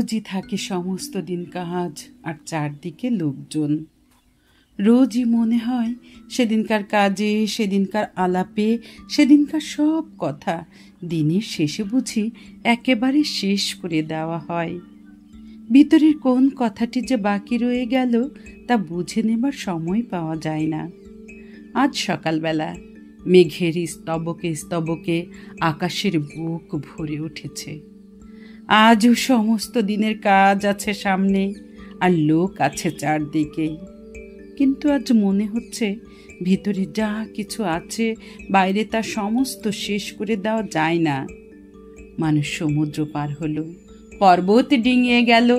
রোজই থাকে সমস্ত দিন কাজ আর চারদিকে লোকজন। রোজই মনে হয় সেদিনকার কাজে, সেদিনকার আলাপে, সেদিনকার সব কথা দিনের শেষে বুঝি একেবারে শেষ করে দেওয়া হয়। ভিতরের কোন কথাটি যে বাকি রয়ে গেল তা বুঝে নেবার সময় পাওয়া যায় না। আজ সকালবেলা মেঘের স্তবকে স্তবকে আকাশের বুক ভরে উঠেছে। আজও সমস্ত দিনের কাজ আছে সামনে আর লোক আছে চারদিকে, কিন্তু আজ মনে হচ্ছে ভিতরে যা কিছু আছে বাইরে তা সমস্ত শেষ করে দেওয়া যায় না। মানুষ সমুদ্র পার হলো, পর্বত ডিঙিয়ে গেল,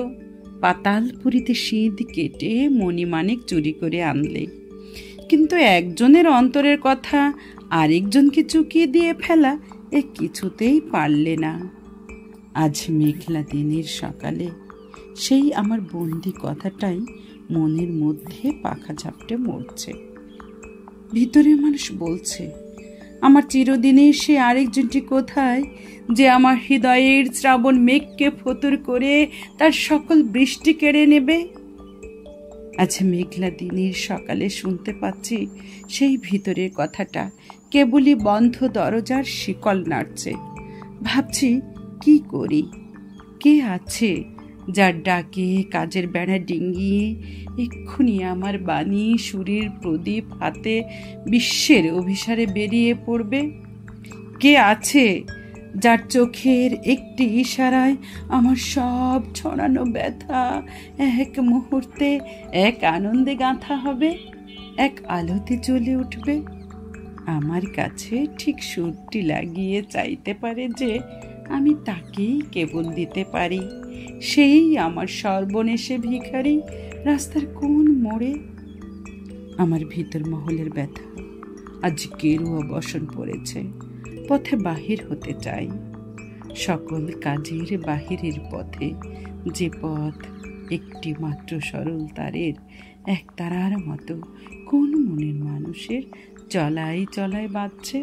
পাতালপুরীতে সিঁধ কেটে মণিমাণিক চুরি করে আনলে, কিন্তু একজনের অন্তরের কথা আরেকজনকে চুকিয়ে দিয়ে ফেলা এ কিছুতেই পারলে না। আজ মেঘলা দিনের সকালে সেই আমার বন্দি কথাটাই মনের মধ্যে পাখা ঝাপটে মরছে। ভিতরে মানুষ বলছে, আমার চিরদিনের সে আরেকজনটি কোথায়, যে আমার হৃদয়ের শ্রাবণ মেঘকে ফতুর করে তার সকল বৃষ্টি কেড়ে নেবে। আজ মেঘলা দিনের সকালে শুনতে পাচ্ছি সেই ভিতরের কথাটা কেবলই বন্ধ দরজার শিকল নাড়ছে। ভাবছি কি করি, কে আছে যার ডাকে কাজের বেড়া ডিঙিয়ে এক্ষুনি আমার বাণী সুরের প্রদীপ হাতে বিশ্বের অভিসারে বেরিয়ে পড়বে? কে আছে যার চোখের একটি ইশারায় আমার সব ছড়ানো ব্যথা এক মুহূর্তে এক আনন্দে গাঁথা হবে, এক আলোতে জ্বলে উঠবে? আমার কাছে ঠিক সুরটি লাগিয়ে চাইতে পারে যে আমি তাকেই কেবল দিতে পারি, সেই আমার সর্বনেশে ভিখারি রাস্তার কোন মোড়ে। আমার ভিতর মহলের ব্যথা আজ গেরুয়া বসন পড়েছে, পথে বাহির হতে চাই। সকল কাজের বাহিরের পথে, যে পথ একটি মাত্র সরল তারের এক তারার মতো কোন মনের মানুষের চলায় চলায় বাঁধছে।